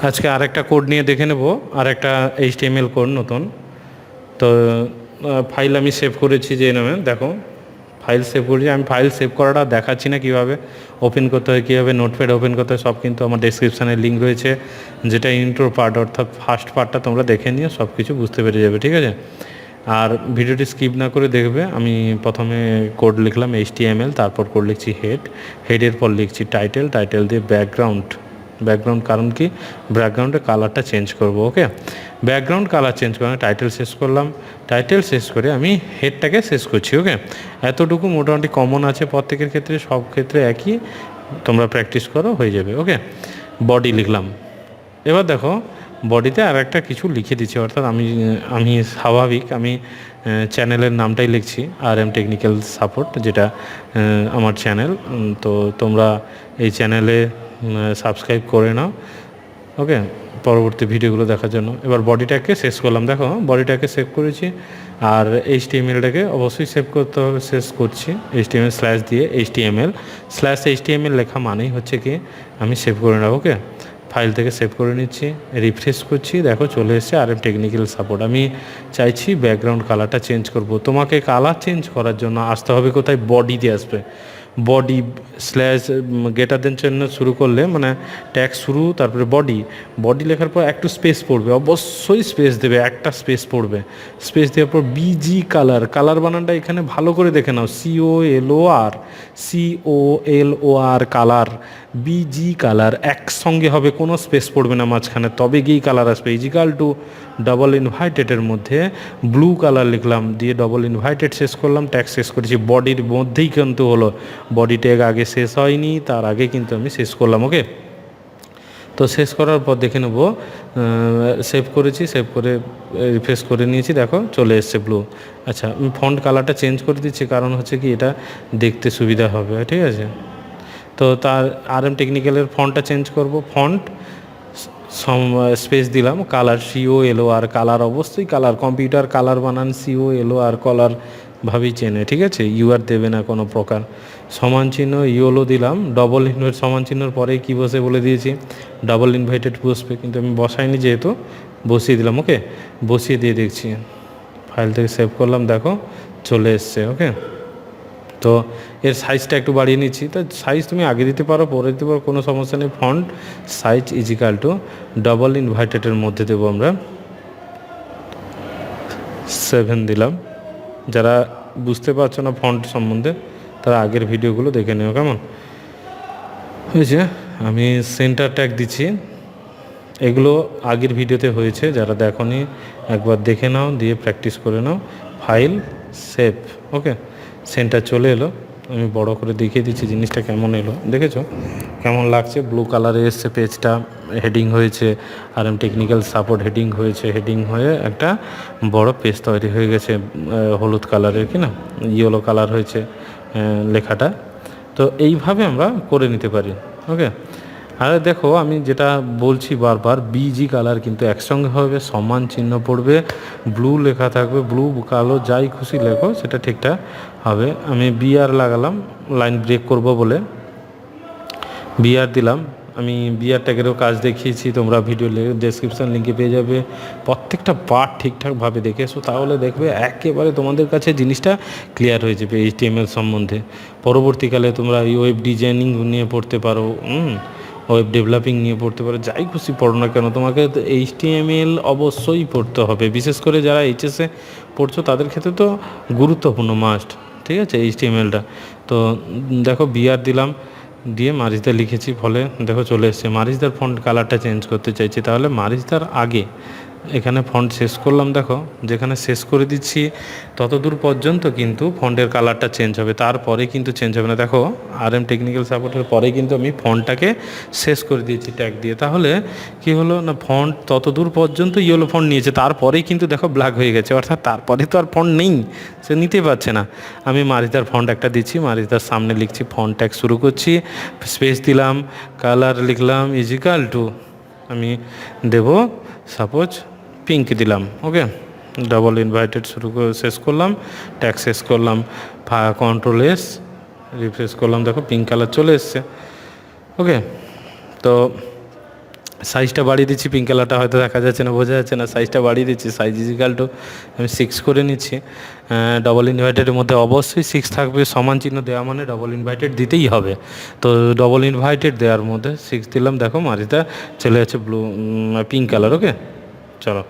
আজকে আরেকটা কোড নিয়ে দেখে নেব, আরেকটা HTML কোড নতুন। তো ফাইল আমি সেভ করেছি যে নামে, দেখো ফাইল সেভ করেছি। আমি ফাইল সেভ করাটা দেখাচ্ছি না, কীভাবে ওপেন করতে হয়, কীভাবে নোটপ্যাড ওপেন করতে হয়, সব কিন্তু আমার ডেসক্রিপশানে লিঙ্ক রয়েছে, যেটা ইন্ট্রো পার্ট অর্থাৎ ফার্স্ট পার্টটা তোমরা দেখে নিয়ে সব কিছু বুঝতে পেরে যাবে, ঠিক আছে। আর ভিডিওটি স্কিপ না করে দেখবে। আমি প্রথমে কোড লিখলাম HTML, তারপর কোড লিখছি হেডের পর লিখছি টাইটেল দিয়ে ব্যাকগ্রাউন্ড কারণ কি ব্যাকগ্রাউন্ডের কালারটা চেঞ্জ করব। ওকে, ব্যাকগ্রাউন্ড কালার চেঞ্জ করে টাইটেল শেষ করলাম। টাইটেল শেষ করে আমি হেডটাকে শেষ করছি। ওকে, এতটুকু মোটামুটি কমন আছে প্রত্যেকের ক্ষেত্রে, সব ক্ষেত্রে একই, তোমরা প্র্যাকটিস করো, হয়ে যাবে। ওকে, বডি লিখলাম। এবার দেখো বডিতে আর একটা কিছু লিখে দিচ্ছি, অর্থাৎ আমি স্বাভাবিক আমি চ্যানেলের নামটাই লিখছি, RM টেকনিক্যাল সাপোর্ট, যেটা আমার চ্যানেল। তো তোমরা এই চ্যানেলে সাবস্ক্রাইব করে নাও। ওকে, পরবর্তী ভিডিওগুলো দেখার জন্য। এবার বডিটাকে শেষ করলাম, দেখো বডিটাকে সেভ করেছি। আর HTMLটাকে অবশ্যই সেভ করতে হবে, শেষ করছি HTML স্ল্যাশ দিয়ে HTML লেখা মানেই হচ্ছে কি আমি সেভ করে নেব। ওকে, ফাইল থেকে সেভ করে নিচ্ছি, রিফ্রেশ করছি, দেখো চলে এসেছে RM টেকনিক্যাল সাপোর্ট। আমি চাইছি ব্যাকগ্রাউন্ড কালারটা চেঞ্জ করব। তোমাকে কালার চেঞ্জ করার জন্য আসতে হবে কোথায়, বডিতে আসবে। বডি স্ল্যাশ গ্রেটার দেন চিহ্ন শুরু করলে মানে ট্যাগ শুরু, তারপরে বডি লেখার পর একটু স্পেস পড়বে, অবশ্যই স্পেস দেবে, একটা স্পেস পড়বে। স্পেস দেওয়ার পর BG কালার বানানটা এখানে ভালো করে দেখে নাও, COLOR কালার, BG কালার একসঙ্গে হবে, কোনো স্পেস পড়বে না মাঝখানে, তবে গিয়েই কালার আসবে। ইজিক্যাল টু ডবল ইনভার্টেডের মধ্যে ব্লু কালার লিখলাম, দিয়ে ডবল ইনভার্টেড শেষ করলাম, ট্যাগ শেষ করেছি। বডির মধ্যেই কিন্তু হলো, বডি ট্যাগ আগে শেষ হয়নি, তার আগে কিন্তু আমি শেষ করলাম। ওকে, তো শেষ করার পর দেখে নেব, সেভ করেছি, সেভ করে রিফ্রেশ করে নিয়েছি, দেখো চলে এসছে ব্লু। আচ্ছা, আমি ফন্ট কালারটা চেঞ্জ করে দিচ্ছি, কারণ হচ্ছে কি এটা দেখতে সুবিধা হবে, ঠিক আছে। তো তার RM টেকনিক্যালের ফন্টটা চেঞ্জ করব, ফন্ট স্পেস দিলাম, কালার COLOR কালার, অবশ্যই কালার, কম্পিউটার কালার বানান COLOR কালার ভাবেই চেনে, ঠিক আছে। UR দেবে না কোনো প্রকার। সমান চিহ্ন ইওলো দিলাম, ডবল ইনভার্ট সমান চিহ্নর পরে কি বসে বলে দিয়েছি, ডাবল ইনভার্টেড বসবে, কিন্তু আমি বসাইনি যেহেতু বসিয়ে দিলাম। ওকে, বসিয়ে দিয়ে দেখছি, ফাইল থেকে সেভ করলাম, দেখো চলে এসছে। ওকে, তো এর সাইজটা একটু বাড়িয়ে নিচ্ছি। তো সাইজ তুমি আগে দিতে পারো, পরে দিতে পারো, কোনো সমস্যা নেই। Font size equal to double ইনভার্টেডের মধ্যে দেবো আমরা 7 দিলাম। যারা বুঝতে পারছো না ফন্ট সম্বন্ধে, তারা আগের ভিডিওগুলো দেখে নিও, কেমন হয়েছে। আমি সেন্টার ট্যাগ দিচ্ছি, এগুলো আগের ভিডিওতে হয়েছে, যারা দেখোনি একবার দেখে নাও, দিয়ে প্র্যাকটিস করে নাও। File save. ওকে, সেন্টার চলে এলো, আমি বড় করে দেখিয়ে দিচ্ছি জিনিসটা কেমন এলো, দেখেছো কেমন লাগছে। ব্লু কালারে এসছে পেজটা, হেডিং হয়েছে, RM টেকনিক্যাল সাপোর্ট হেডিং হয়েছে, হেডিং হয়ে একটা বড় পেজ তৈরি হয়ে গেছে, হলুদ কালারের কি না ইয়েলো কালার হয়েছে লেখাটা। তো এইভাবে আমরা করে নিতে পারি। ওকে, আর দেখো আমি যেটা বলছি বারবার, BG কালার কিন্তু একসঙ্গে হবে, সমান চিহ্ন পড়বে, ব্লু লেখা থাকবে, ব্লু কালো যাই খুশি লেখো সেটা ঠিকঠাক হবে। আমি BR লাগালাম লাইন ব্রেক করব বলে, BR দিলাম। আমি BR ট্যাগেরও কাজ দেখিয়েছি, তোমরা ভিডিও ডেসক্রিপশান লিঙ্কে পেয়ে যাবে। প্রত্যেকটা পার্ট ঠিকঠাকভাবে দেখে এসো, তাহলে দেখবে একেবারে তোমাদের কাছে জিনিসটা ক্লিয়ার হয়ে যাবে HTML সম্বন্ধে। পরবর্তীকালে তোমরা ওয়েব ডিজাইনিং নিয়ে পড়তে পারো, ওয়েব ডেভেলপিং নিয়ে পড়তে পারো, যাই খুশি পড়ো না কেন, তোমাকে HTML অবশ্যই পড়তে হবে। বিশেষ করে যারা HS-এ পড়ছো তাদের ক্ষেত্রে তো গুরুত্বপূর্ণ, মাস্ট, ঠিক আছে HTML-টা। তো দেখো BR দিলাম, দিয়ে মারিচদা লিখেছি, ফলে দেখো চলে এসছে। মারিচদার ফন্ট কালারটা চেঞ্জ করতে চাইছি, তাহলে মারিচদার আগে এখানে ফন্ট শেষ করলাম, দেখো যেখানে শেষ করে দিচ্ছি ততদূর পর্যন্ত কিন্তু ফন্টের কালারটা চেঞ্জ হবে, তারপরে কিন্তু চেঞ্জ হবে না। দেখো RM টেকনিক্যাল সাপোর্টের পরে কিন্তু আমি ফন্টটাকে শেষ করে দিয়েছি ট্যাগ দিয়ে, তাহলে কি হলো না, ফন্ট ততদূর পর্যন্ত ইয়েলো ফন্ট নিয়েছে, তারপরেই কিন্তু দেখো ব্ল্যাক হয়ে গেছে, অর্থাৎ তারপরে তো আর ফন্ট নেই, সে নিতে পারছে না। আমি মারিচদার ফন্ট একটা দিচ্ছি, মারিচদার সামনে লিখছি, ফন্ট ট্যাগ শুরু করছি, স্পেস দিলাম, কালার লিখলাম ইজিক্যাল টু, আমি দেব সাপোজ পিঙ্ক দিলাম। ওকে, ডাবল ইনভার্টেড শুরু করে শেষ করলাম, ট্যাগ শেষ করলাম, Ctrl+S রিফ্রেশ করলাম, দেখো পিঙ্ক কালার চলে এসছে। ওকে, তো সাইজটা বাড়িয়ে দিচ্ছি, পিঙ্ক কালারটা হয়তো দেখা যাচ্ছে না, বোঝা যাচ্ছে না, সাইজটা বাড়িয়ে দিচ্ছি, সাইজ ইজিক্যাল টু আমি 6 করে নিচ্ছি। ডবল ইনভার্টেডের মধ্যে অবশ্যই 6 থাকবে, সমান চিহ্ন দেওয়া মানে ডবল ইনভার্টেড দিতেই হবে। তো ডবল ইনভার্টেড দেওয়ার মধ্যে 6 দিলাম, দেখো মারিটা চলে যাচ্ছে ব্লু পিঙ্ক কালার। ওকে, চলো